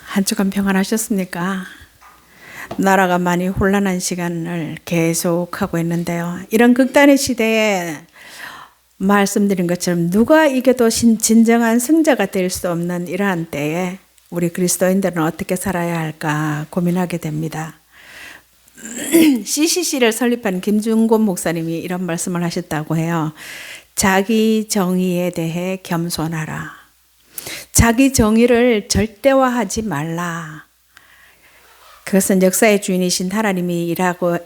한 주간 평안하셨습니까? 나라가 많이 혼란한 시간을 계속하고 있는데요. 이런 극단의 시대에 말씀드린 것처럼 누가 이겨도 진정한 승자가 될 수 없는 이러한 때에 우리 그리스도인들은 어떻게 살아야 할까 고민하게 됩니다. CCC를 설립한 김준곤 목사님이 이런 말씀을 하셨다고 해요. 자기 정의에 대해 겸손하라. 자기 정의를 절대화하지 말라. 그것은 역사의 주인이신 하나님이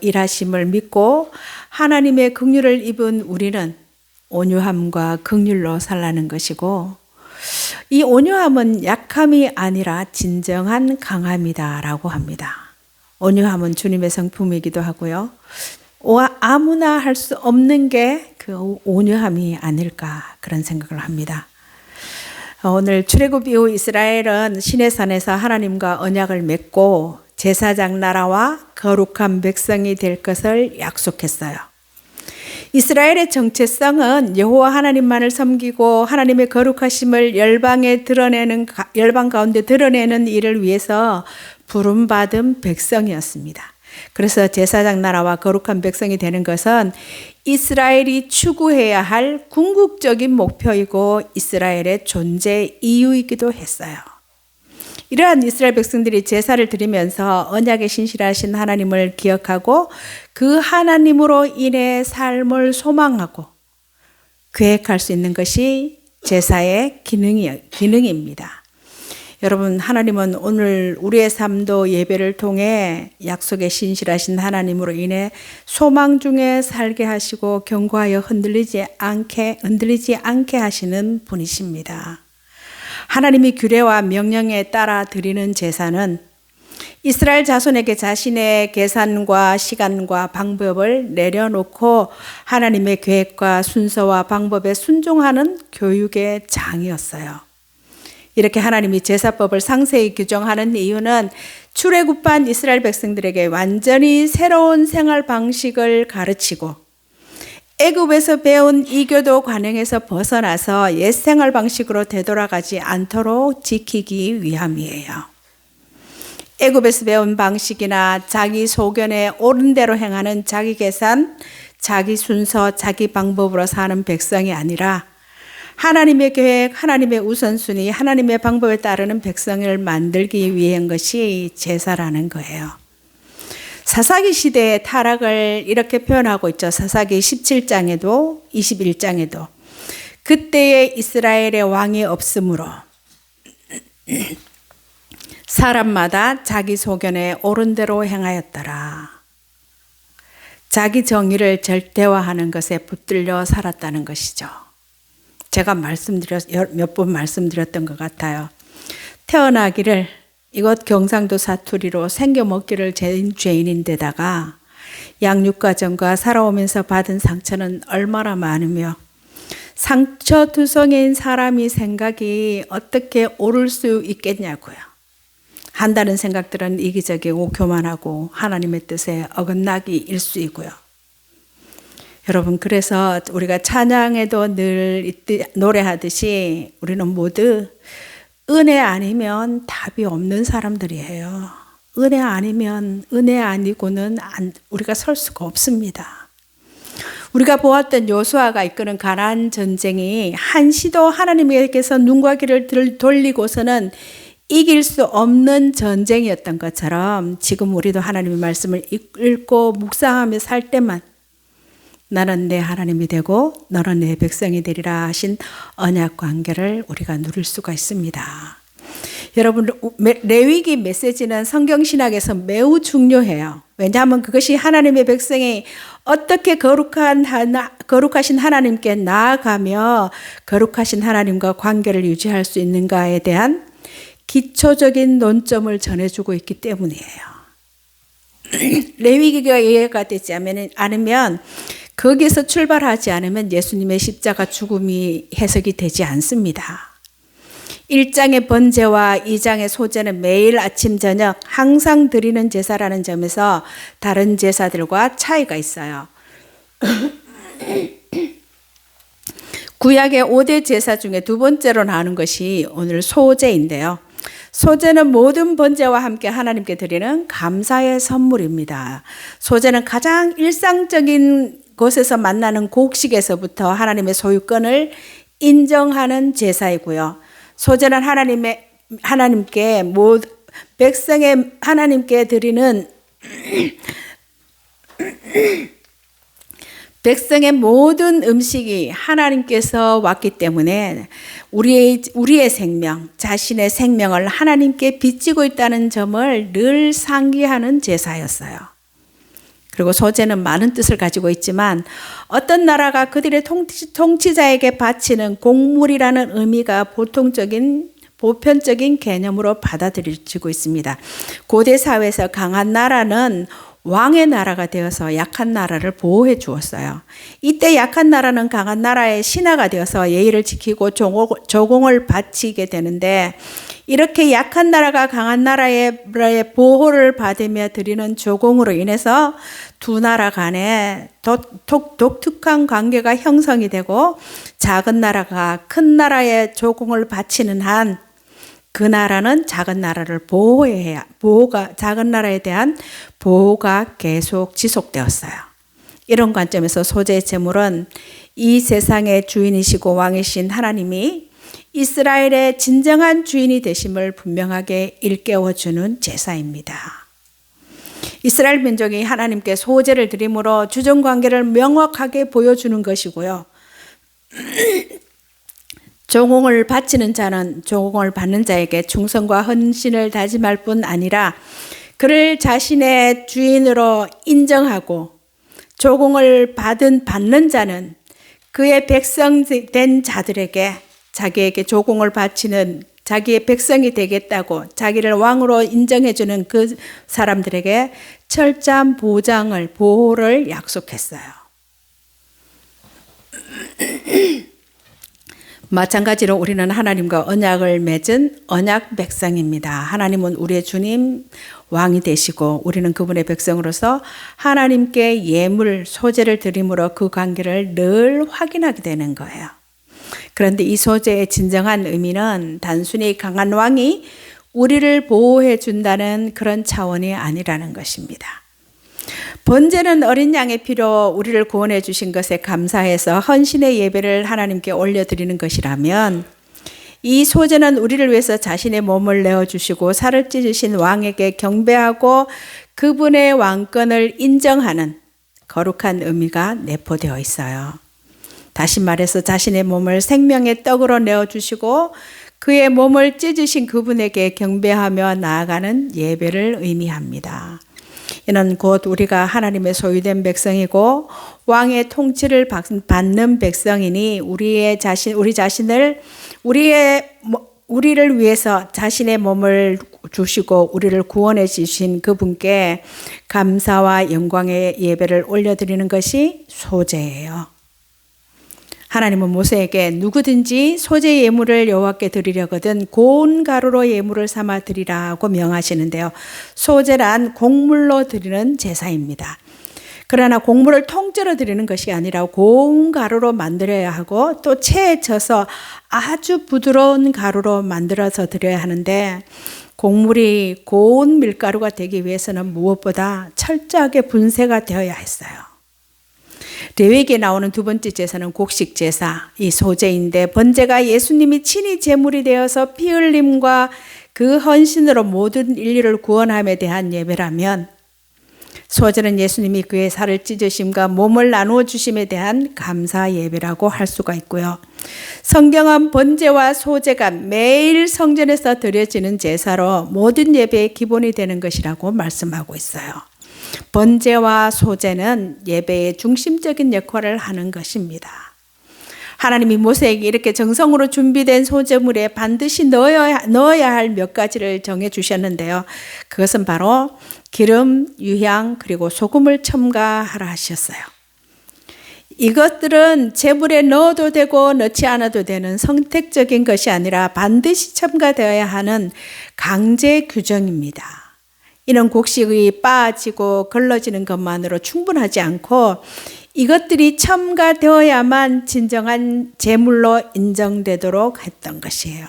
일하심을 믿고 하나님의 긍휼을 입은 우리는 온유함과 긍휼로 살라는 것이고, 이 온유함은 약함이 아니라 진정한 강함이다라고 합니다. 온유함은 주님의 성품이기도 하고요. 아무나 할 수 없는 게 그 온유함이 아닐까 그런 생각을 합니다. 오늘 출애굽 이후 이스라엘은 시내산에서 하나님과 언약을 맺고 제사장 나라와 거룩한 백성이 될 것을 약속했어요. 이스라엘의 정체성은 여호와 하나님만을 섬기고 하나님의 거룩하심을 열방 가운데 드러내는 일을 위해서 부름받은 백성이었습니다. 그래서 제사장 나라와 거룩한 백성이 되는 것은 이스라엘이 추구해야 할 궁극적인 목표이고 이스라엘의 존재 이유이기도 했어요. 이러한 이스라엘 백성들이 제사를 드리면서 언약에 신실하신 하나님을 기억하고 그 하나님으로 인해 삶을 소망하고 계획할 수 있는 것이 제사의 기능입니다. 여러분, 하나님은 오늘 우리의 삶도 예배를 통해 약속에 신실하신 하나님으로 인해 소망 중에 살게 하시고 견고하여 흔들리지 않게 하시는 분이십니다. 하나님이 규례와 명령에 따라 드리는 제사는 이스라엘 자손에게 자신의 계산과 시간과 방법을 내려놓고 하나님의 계획과 순서와 방법에 순종하는 교육의 장이었어요. 이렇게 하나님이 제사법을 상세히 규정하는 이유는 출애굽한 이스라엘 백성들에게 완전히 새로운 생활 방식을 가르치고 애굽에서 배운 이교도 관행에서 벗어나서 옛 생활 방식으로 되돌아가지 않도록 지키기 위함이에요. 애굽에서 배운 방식이나 자기 소견에 옳은 대로 행하는 자기 계산, 자기 순서, 자기 방법으로 사는 백성이 아니라 하나님의 계획, 하나님의 우선순위, 하나님의 방법에 따르는 백성을 만들기 위한 것이 제사라는 거예요. 사사기 시대의 타락을 이렇게 표현하고 있죠. 사사기 17장에도 21장에도 그때의 이스라엘의 왕이 없으므로 사람마다 자기 소견에 옳은 대로 행하였더라. 자기 정의를 절대화하는 것에 붙들려 살았다는 것이죠. 제가 몇 번 말씀드렸던 것 같아요. 태어나기를 이곳 경상도 사투리로 생겨먹기를 죄인인데다가 양육과정과 살아오면서 받은 상처는 얼마나 많으며 상처투성인 사람이 생각이 어떻게 옳을 수 있겠냐고요. 한다는 생각들은 이기적이고 교만하고 하나님의 뜻에 어긋나기 일쑤이고요. 여러분, 그래서 우리가 찬양에도 늘 노래하듯이 우리는 모두 은혜 아니면 답이 없는 사람들이에요. 은혜 아니고는 우리가 설 수가 없습니다. 우리가 보았던 요수아가 이끄는 가나안 전쟁이 한시도 하나님께서 눈과 귀를 돌리고서는 이길 수 없는 전쟁이었던 것처럼 지금 우리도 하나님의 말씀을 읽고 묵상하며 살 때만 나는 내 하나님이 되고 너는 내 백성이 되리라 하신 언약 관계를 우리가 누릴 수가 있습니다. 여러분, 레위기 메시지는 성경신학에서 매우 중요해요. 왜냐하면 그것이 하나님의 백성이 어떻게 거룩하신 하나님께 나아가며 거룩하신 하나님과 관계를 유지할 수 있는가에 대한 기초적인 논점을 전해주고 있기 때문이에요. 레위기가 이해가 되지 않으면 거기에서 출발하지 않으면 예수님의 십자가 죽음이 해석이 되지 않습니다. 1장의 번제와 2장의 소제는 매일 아침 저녁 항상 드리는 제사라는 점에서 다른 제사들과 차이가 있어요. 구약의 5대 제사 중에 두 번째로 나오는 것이 오늘 소제인데요. 소제는 모든 번제와 함께 하나님께 드리는 감사의 선물입니다. 소제는 가장 일상적인 곳에서 만나는 곡식에서부터 하나님의 소유권을 인정하는 제사이고요. 소제는 하나님께 백성의 하나님께 드리는 백성의 모든 음식이 하나님께서 왔기 때문에 우리의 생명, 자신의 생명을 하나님께 빚지고 있다는 점을 늘 상기하는 제사였어요. 그리고 소제는 많은 뜻을 가지고 있지만 어떤 나라가 그들의 통치자에게 바치는 곡물이라는 의미가 보편적인 개념으로 받아들여지고 있습니다. 고대 사회에서 강한 나라는 왕의 나라가 되어서 약한 나라를 보호해 주었어요. 이때 약한 나라는 강한 나라의 신하가 되어서 예의를 지키고 조공을 바치게 되는데, 이렇게 약한 나라가 강한 나라의 보호를 받으며 드리는 조공으로 인해서 두 나라 간에 독특한 관계가 형성이 되고, 작은 나라가 큰 나라의 조공을 바치는 한 그 나라는 작은 나라를 작은 나라에 대한 보호가 계속 지속되었어요. 이런 관점에서 소제의 제물은 이 세상의 주인이시고 왕이신 하나님이 이스라엘의 진정한 주인이 되심을 분명하게 일깨워주는 제사입니다. 이스라엘 민족이 하나님께 소제를 드림으로 주정관계를 명확하게 보여주는 것이고요. 조공을 바치는 자는 조공을 받는 자에게 충성과 헌신을 다짐할 뿐 아니라 그를 자신의 주인으로 인정하고, 조공을 받는 자는 그의 백성된 자들에게 자기에게 조공을 바치는 자기의 백성이 되겠다고 자기를 왕으로 인정해주는 그 사람들에게 철저한 보호를 약속했어요. 마찬가지로 우리는 하나님과 언약을 맺은 언약 백성입니다. 하나님은 우리의 주님, 왕이 되시고 우리는 그분의 백성으로서 하나님께 예물, 소제를 드림으로 그 관계를 늘 확인하게 되는 거예요. 그런데 이 소제의 진정한 의미는 단순히 강한 왕이 우리를 보호해 준다는 그런 차원이 아니라는 것입니다. 번제는 어린 양의 피로 우리를 구원해 주신 것에 감사해서 헌신의 예배를 하나님께 올려드리는 것이라면, 이 소제는 우리를 위해서 자신의 몸을 내어주시고 살을 찢으신 왕에게 경배하고 그분의 왕권을 인정하는 거룩한 의미가 내포되어 있어요. 다시 말해서 자신의 몸을 생명의 떡으로 내어주시고 그의 몸을 찢으신 그분에게 경배하며 나아가는 예배를 의미합니다. 이는 곧 우리가 하나님의 소유된 백성이고 왕의 통치를 받는 백성이니 우리를 위해서 자신의 몸을 주시고 우리를 구원해 주신 그분께 감사와 영광의 예배를 올려드리는 것이 소제예요. 하나님은 모세에게 누구든지 소제 예물을 여호와께 드리려거든 고운 가루로 예물을 삼아 드리라고 명하시는데요. 소제란 곡물로 드리는 제사입니다. 그러나 곡물을 통째로 드리는 것이 아니라 고운 가루로 만들어야 하고 또 체에 져서 아주 부드러운 가루로 만들어서 드려야 하는데, 곡물이 고운 밀가루가 되기 위해서는 무엇보다 철저하게 분쇄가 되어야 했어요. 레위기에 나오는 두 번째 제사는 곡식 제사, 이 소제인데, 번제가 예수님이 친히 제물이 되어서 피 흘림과 그 헌신으로 모든 인류를 구원함에 대한 예배라면, 소제는 예수님이 그의 살을 찢으심과 몸을 나누어 주심에 대한 감사 예배라고 할 수가 있고요. 성경은 번제와 소제가 매일 성전에서 드려지는 제사로 모든 예배의 기본이 되는 것이라고 말씀하고 있어요. 번제와 소제는 예배의 중심적인 역할을 하는 것입니다. 하나님이 모세에게 이렇게 정성으로 준비된 소제물에 반드시 넣어야 할 몇 가지를 정해 주셨는데요. 그것은 바로 기름, 유향, 그리고 소금을 첨가하라 하셨어요. 이것들은 제물에 넣어도 되고 넣지 않아도 되는 선택적인 것이 아니라 반드시 첨가되어야 하는 강제 규정입니다. 이는 곡식이 빠지고 걸러지는 것만으로 충분하지 않고 이것들이 첨가되어야만 진정한 제물로 인정되도록 했던 것이에요.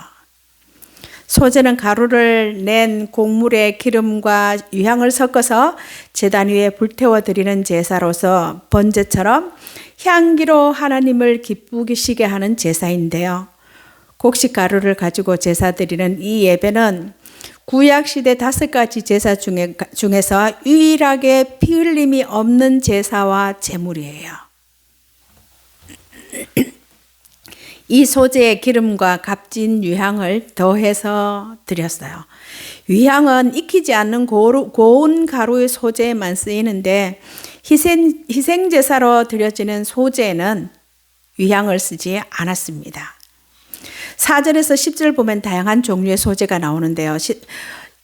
소재는 가루를 낸 곡물에 기름과 유향을 섞어서 제단 위에 불태워 드리는 제사로서 번제처럼 향기로 하나님을 기쁘시게 하는 제사인데요. 곡식 가루를 가지고 제사 드리는 이 예배는 구약시대 5가지 제사 중에서 유일하게 피 흘림이 없는 제사와 제물이에요. 이 소재의 기름과 값진 유향을 더해서 드렸어요. 유향은 익히지 않는 고운 가루의 소재에만 쓰이는데 희생제사로 드려지는 소재에는 유향을 쓰지 않았습니다. 4절에서 10절 보면 다양한 종류의 소재가 나오는데요.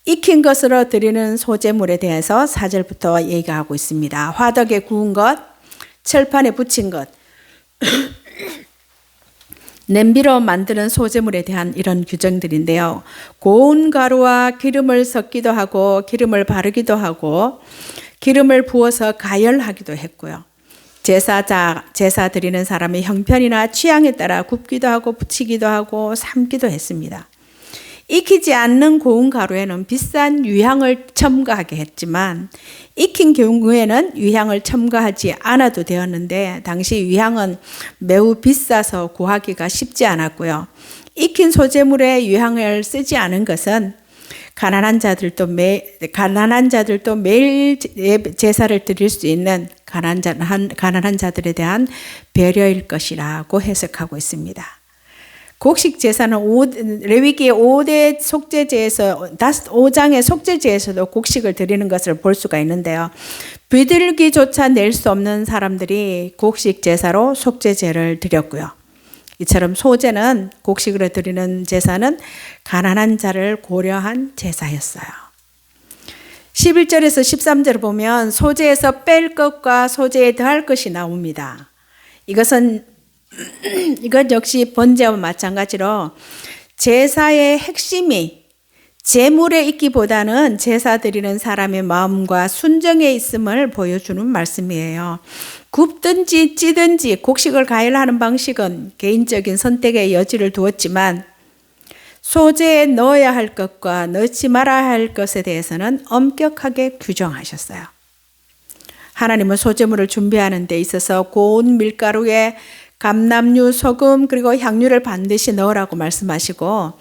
익힌 것으로 드리는 소재물에 대해서 4절부터 얘기하고 있습니다. 화덕에 구운 것, 철판에 붙인 것, 냄비로 만드는 소재물에 대한 이런 규정들인데요. 고운 가루와 기름을 섞기도 하고 기름을 바르기도 하고 기름을 부어서 가열하기도 했고요. 제사 드리는 사람의 형편이나 취향에 따라 굽기도 하고 부치기도 하고 삶기도 했습니다. 익히지 않는 고운 가루에는 비싼 유향을 첨가하게 했지만 익힌 경우에는 유향을 첨가하지 않아도 되었는데 당시 유향은 매우 비싸서 구하기가 쉽지 않았고요. 익힌 소재물에 유향을 쓰지 않은 것은 가난한 자들도 매일 제사를 드릴 수 있는 가난한 자들에 대한 배려일 것이라고 해석하고 있습니다. 곡식 제사는 레위기 5대 속죄제에서 5장의 속죄제에서도 곡식을 드리는 것을 볼 수가 있는데요. 비둘기조차 낼 수 없는 사람들이 곡식 제사로 속죄제를 드렸고요. 이처럼 소제는 곡식으로 드리는 제사는 가난한 자를 고려한 제사였어요. 11절에서 13절을 보면 소제에서 뺄 것과 소제에 더할 것이 나옵니다. 이것 역시 번제와 마찬가지로 제사의 핵심이 제물에 있기보다는 제사 드리는 사람의 마음과 순정에 있음을 보여주는 말씀이에요. 굽든지 찌든지 곡식을 가열하는 방식은 개인적인 선택의 여지를 두었지만 소재에 넣어야 할 것과 넣지 말아야 할 것에 대해서는 엄격하게 규정하셨어요. 하나님은 소재물을 준비하는 데 있어서 고운 밀가루에 감람류, 소금 그리고 향유를 반드시 넣으라고 말씀하시고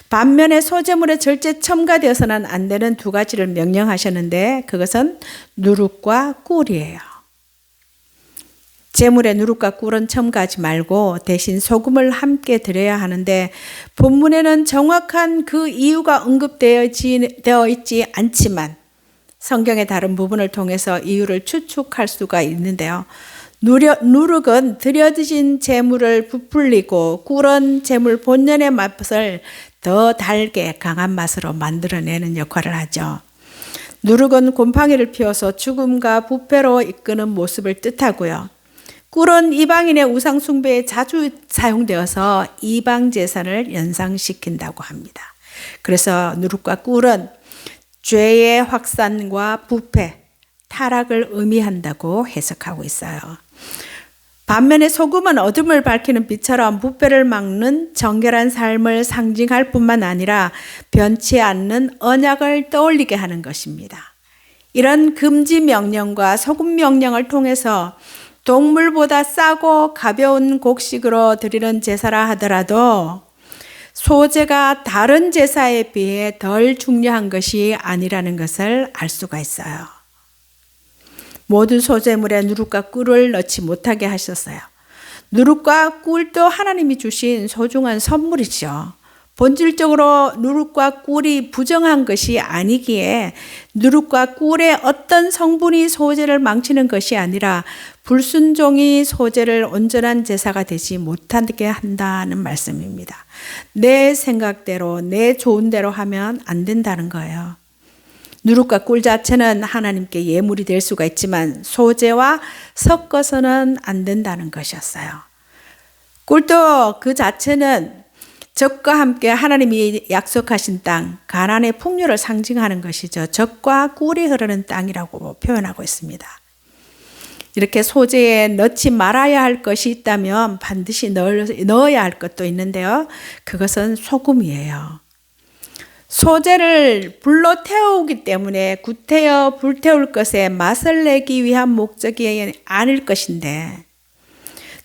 반면에 소재물에 절대 첨가되어서는 안 되는 2가지를 명령하셨는데 그것은 누룩과 꿀이에요. 제물에 누룩과 꿀은 첨가하지 말고 대신 소금을 함께 드려야 하는데 본문에는 정확한 그 이유가 언급되어 있지 않지만 성경의 다른 부분을 통해서 이유를 추측할 수가 있는데요. 누룩은 드려진 제물을 부풀리고 꿀은 제물 본연의 맛을 더 달게 강한 맛으로 만들어내는 역할을 하죠. 누룩은 곰팡이를 피워서 죽음과 부패로 이끄는 모습을 뜻하고요. 꿀은 이방인의 우상 숭배에 자주 사용되어서 이방 제사를 연상시킨다고 합니다. 그래서 누룩과 꿀은 죄의 확산과 부패, 타락을 의미한다고 해석하고 있어요. 반면에 소금은 어둠을 밝히는 빛처럼 부패를 막는 정결한 삶을 상징할 뿐만 아니라 변치 않는 언약을 떠올리게 하는 것입니다. 이런 금지 명령과 소금 명령을 통해서 동물보다 싸고 가벼운 곡식으로 드리는 제사라 하더라도 소재가 다른 제사에 비해 덜 중요한 것이 아니라는 것을 알 수가 있어요. 모든 소재물에 누룩과 꿀을 넣지 못하게 하셨어요. 누룩과 꿀도 하나님이 주신 소중한 선물이죠. 본질적으로 누룩과 꿀이 부정한 것이 아니기에 누룩과 꿀의 어떤 성분이 소재를 망치는 것이 아니라 불순종이 소재를 온전한 제사가 되지 못하게 한다는 말씀입니다. 내 생각대로 내 좋은 대로 하면 안 된다는 거예요. 누룩과 꿀 자체는 하나님께 예물이 될 수가 있지만 소재와 섞어서는 안 된다는 것이었어요. 꿀도 그 자체는 젖과 함께 하나님이 약속하신 땅, 가나안의 풍요를 상징하는 것이죠. 젖과 꿀이 흐르는 땅이라고 표현하고 있습니다. 이렇게 소재에 넣지 말아야 할 것이 있다면 반드시 넣어야 할 것도 있는데요. 그것은 소금이에요. 소재를 불로 태우기 때문에 구태여 불태울 것에 맛을 내기 위한 목적이 아닐 것인데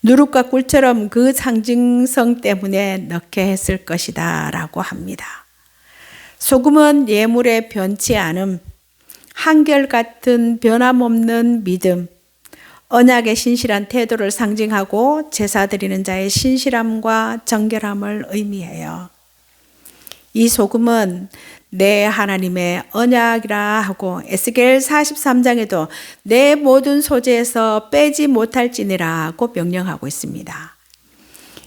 누룩과 꿀처럼 그 상징성 때문에 넣게 했을 것이다 라고 합니다. 소금은 예물의 변치 않음, 한결같은 변함없는 믿음, 언약의 신실한 태도를 상징하고 제사 드리는 자의 신실함과 정결함을 의미해요. 이 소금은 내 하나님의 언약이라 하고 에스겔 43장에도 내 모든 소재에서 빼지 못할지니라고 명령하고 있습니다.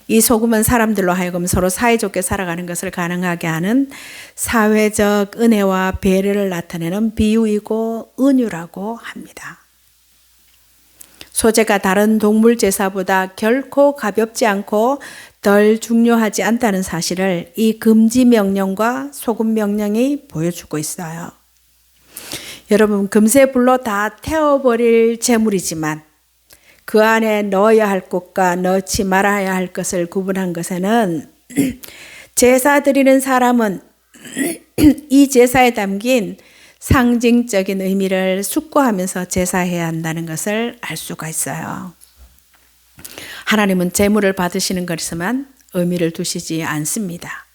이 소금은 사람들로 하여금 서로 사이좋게 살아가는 것을 가능하게 하는 사회적 은혜와 배려를 나타내는 비유이고 은유라고 합니다. 소재가 다른 동물 제사보다 결코 가볍지 않고 덜 중요하지 않다는 사실을 이 금지 명령과 소금 명령이 보여주고 있어요. 여러분, 금세 불로 다 태워버릴 제물이지만 그 안에 넣어야 할 것과 넣지 말아야 할 것을 구분한 것에는 제사 드리는 사람은 이 제사에 담긴 상징적인 의미를 숙고하면서 제사해야 한다는 것을 알 수가 있어요. 하나님은 제물을 받으시는 것에만 의미를 두시지 않습니다.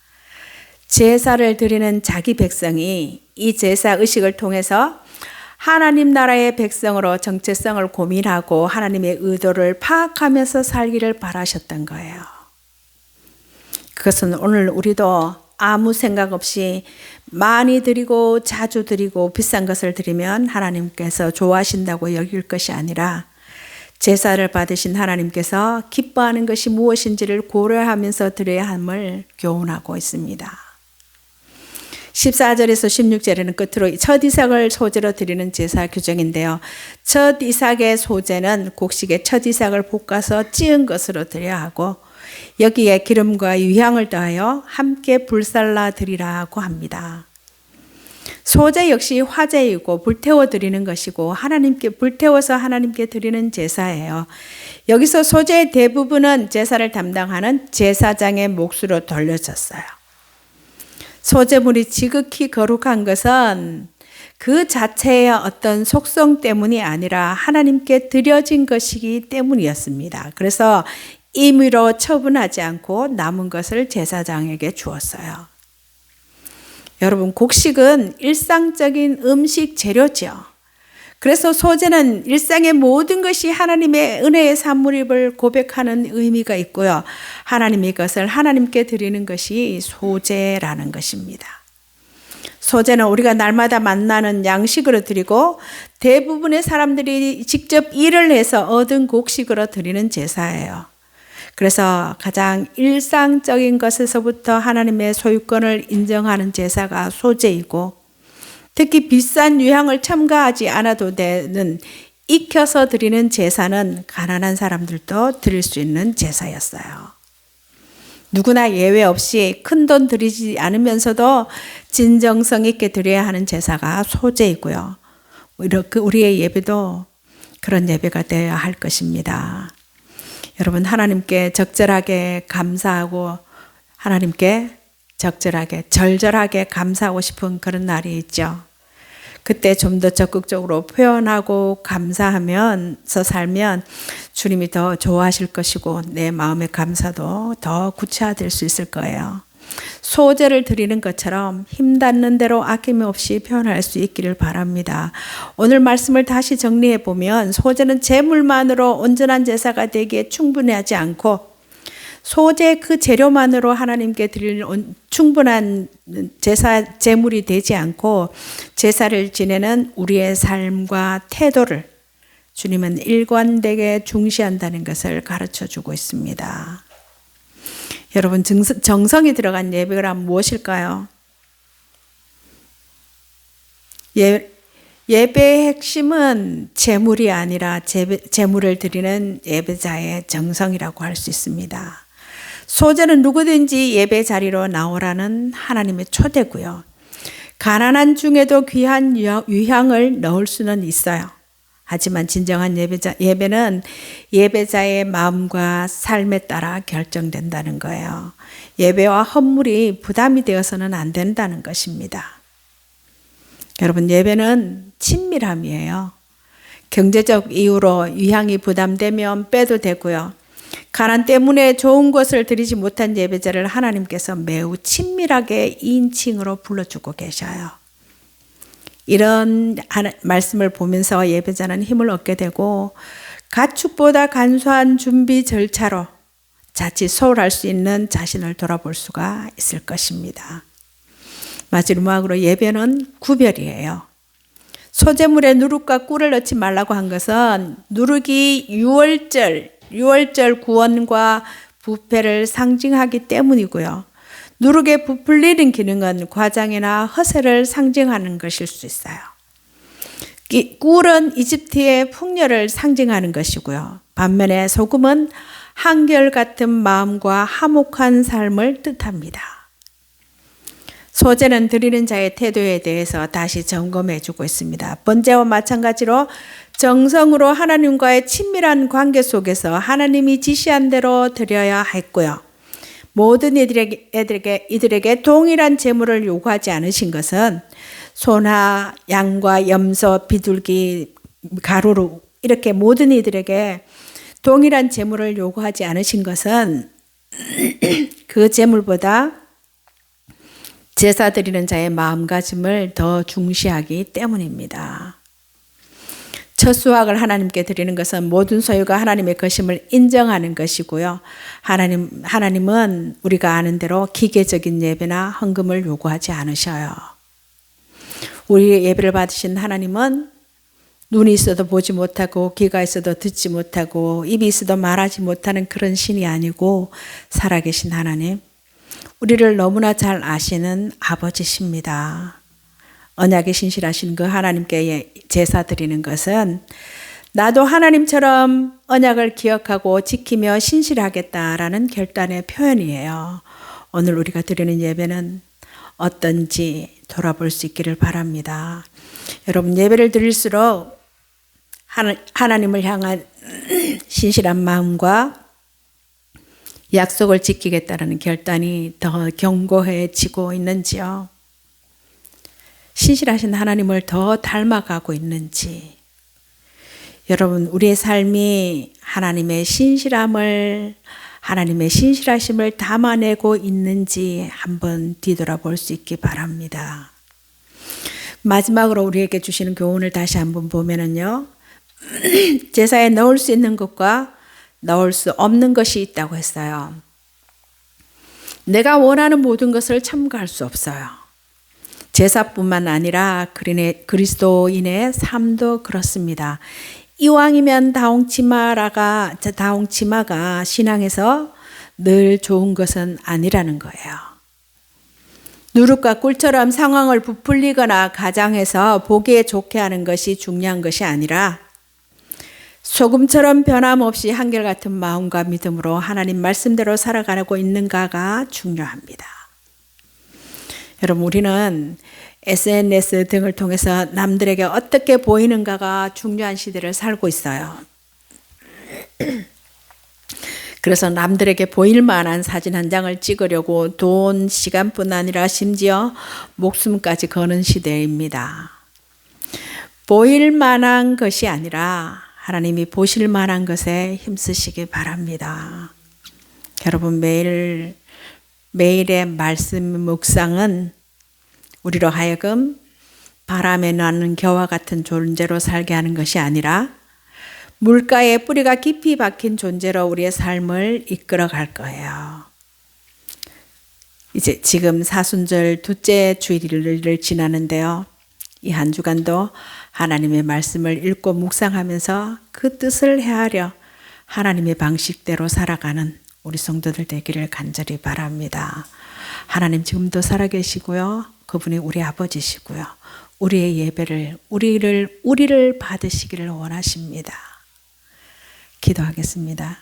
제사를 드리는 자기 백성이 이 제사 의식을 통해서 하나님 나라의 백성으로 정체성을 고민하고 하나님의 의도를 파악하면서 살기를 바라셨던 거예요. 그것은 오늘 우리도 아무 생각 없이 많이 드리고 자주 드리고 비싼 것을 드리면 하나님께서 좋아하신다고 여길 것이 아니라 제사를 받으신 하나님께서 기뻐하는 것이 무엇인지를 고려하면서 드려야 함을 교훈하고 있습니다. 14절에서 16절에는 끝으로 첫 이삭을 소재로 드리는 제사 규정인데요. 첫 이삭의 소재는 곡식의 첫 이삭을 볶아서 찌은 것으로 드려야 하고 여기에 기름과 유향을 더하여 함께 불살라 드리라고 합니다. 소재 역시 화제이고 불태워 드리는 것이고 하나님께 불태워서 하나님께 드리는 제사예요. 여기서 소재의 대부분은 제사를 담당하는 제사장의 몫으로 돌려졌어요. 소재물이 지극히 거룩한 것은 그 자체의 어떤 속성 때문이 아니라 하나님께 드려진 것이기 때문이었습니다. 그래서 임의로 처분하지 않고 남은 것을 제사장에게 주었어요. 여러분, 곡식은 일상적인 음식 재료죠. 그래서 소재는 일상의 모든 것이 하나님의 은혜의 산물임을 고백하는 의미가 있고요. 하나님이 이것을 하나님께 드리는 것이 소재라는 것입니다. 소재는 우리가 날마다 만나는 양식으로 드리고 대부분의 사람들이 직접 일을 해서 얻은 곡식으로 드리는 제사예요. 그래서 가장 일상적인 것에서부터 하나님의 소유권을 인정하는 제사가 소재이고 특히 비싼 유향을 첨가하지 않아도 되는 익혀서 드리는 제사는 가난한 사람들도 드릴 수 있는 제사였어요. 누구나 예외 없이 큰돈 드리지 않으면서도 진정성 있게 드려야 하는 제사가 소재이고요. 우리의 예배도 그런 예배가 되어야 할 것입니다. 여러분, 하나님께 적절하게 감사하고 하나님께 적절하게 절절하게 감사하고 싶은 그런 날이 있죠. 그때 좀 더 적극적으로 표현하고 감사하면서 살면 주님이 더 좋아하실 것이고 내 마음의 감사도 더 구체화될 수 있을 거예요. 소재를 드리는 것처럼 힘닿는 대로 아낌없이 표현할 수 있기를 바랍니다. 오늘 말씀을 다시 정리해 보면 소재는 제물만으로 온전한 제사가 되기에 충분하지 않고 소재 그 재료만으로 하나님께 드리는 충분한 제물이 되지 않고 제사를 지내는 우리의 삶과 태도를 주님은 일관되게 중시한다는 것을 가르쳐 주고 있습니다. 여러분, 정성이 들어간 예배란 무엇일까요? 예배의 핵심은 제물이 아니라 제물을 드리는 예배자의 정성이라고 할 수 있습니다. 소재는 누구든지 예배 자리로 나오라는 하나님의 초대고요. 가난한 중에도 귀한 유향을 넣을 수는 있어요. 하지만 진정한 예배는 예배자의 마음과 삶에 따라 결정된다는 거예요. 예배와 헌물이 부담이 되어서는 안 된다는 것입니다. 여러분, 예배는 친밀함이에요. 경제적 이유로 위향이 부담되면 빼도 되고요. 가난 때문에 좋은 것을 드리지 못한 예배자를 하나님께서 매우 친밀하게 2인칭으로 불러주고 계셔요. 이런 말씀을 보면서 예배자는 힘을 얻게 되고 가축보다 간소한 준비 절차로 자칫 소홀할 수 있는 자신을 돌아볼 수가 있을 것입니다. 마지막으로 예배는 구별이에요. 소재물에 누룩과 꿀을 넣지 말라고 한 것은 누룩이 유월절 구원과 부패를 상징하기 때문이고요. 누룩에 부풀리는 기능은 과장이나 허세를 상징하는 것일 수 있어요. 꿀은 이집트의 풍요를 상징하는 것이고요. 반면에 소금은 한결같은 마음과 화목한 삶을 뜻합니다. 소재는 드리는 자의 태도에 대해서 다시 점검해 주고 있습니다. 번제와 마찬가지로 정성으로 하나님과의 친밀한 관계 속에서 하나님이 지시한 대로 드려야 했고요. 모든 이들에게 동일한 제물을 요구하지 않으신 것은 소나 양과 염소, 비둘기, 가루로 이렇게 모든 이들에게 동일한 제물을 요구하지 않으신 것은 그 제물보다 제사 드리는 자의 마음가짐을 더 중시하기 때문입니다. 첫 수확을 하나님께 드리는 것은 모든 소유가 하나님의 것임을 인정하는 것이고요. 하나님은 우리가 아는 대로 기계적인 예배나 헌금을 요구하지 않으셔요. 우리의 예배를 받으신 하나님은 눈이 있어도 보지 못하고 귀가 있어도 듣지 못하고 입이 있어도 말하지 못하는 그런 신이 아니고 살아계신 하나님, 우리를 너무나 잘 아시는 아버지십니다. 언약에 신실하신 그 하나님께 제사 드리는 것은 나도 하나님처럼 언약을 기억하고 지키며 신실하겠다라는 결단의 표현이에요. 오늘 우리가 드리는 예배는 어떤지 돌아볼 수 있기를 바랍니다. 여러분, 예배를 드릴수록 하나님을 향한 신실한 마음과 약속을 지키겠다는 결단이 더 견고해지고 있는지요? 신실하신 하나님을 더 닮아가고 있는지, 여러분, 우리의 삶이 하나님의 신실하심을 담아내고 있는지 한번 뒤돌아볼 수 있기 바랍니다. 마지막으로 우리에게 주시는 교훈을 다시 한번 보면은요, 제사에 넣을 수 있는 것과 넣을 수 없는 것이 있다고 했어요. 내가 원하는 모든 것을 첨가할 수 없어요. 제사뿐만 아니라 그리스도인의 삶도 그렇습니다. 이왕이면 다홍치마가 신앙에서 늘 좋은 것은 아니라는 거예요. 누룩과 꿀처럼 상황을 부풀리거나 가장해서 보기에 좋게 하는 것이 중요한 것이 아니라 소금처럼 변함없이 한결같은 마음과 믿음으로 하나님 말씀대로 살아가고 있는가가 중요합니다. 여러분, 우리는 SNS 등을 통해서 남들에게 어떻게 보이는가가 중요한 시대를 살고 있어요. 그래서 남들에게 보일 만한 사진 한 장을 찍으려고 돈, 시간뿐 아니라 심지어 목숨까지 거는 시대입니다. 보일 만한 것이 아니라 하나님이 보실 만한 것에 힘쓰시기 바랍니다. 여러분, 매일의 말씀 묵상은 우리로 하여금 바람에 나는 겨와 같은 존재로 살게 하는 것이 아니라 물가에 뿌리가 깊이 박힌 존재로 우리의 삶을 이끌어 갈 거예요. 이제 지금 사순절 둘째 주일을 지나는데요. 이 한 주간도 하나님의 말씀을 읽고 묵상하면서 그 뜻을 헤아려 하나님의 방식대로 살아가는 우리 성도들 되기를 간절히 바랍니다. 하나님 지금도 살아계시고요. 그분이 우리 아버지시고요. 우리의 예배를, 우리를 받으시기를 원하십니다. 기도하겠습니다.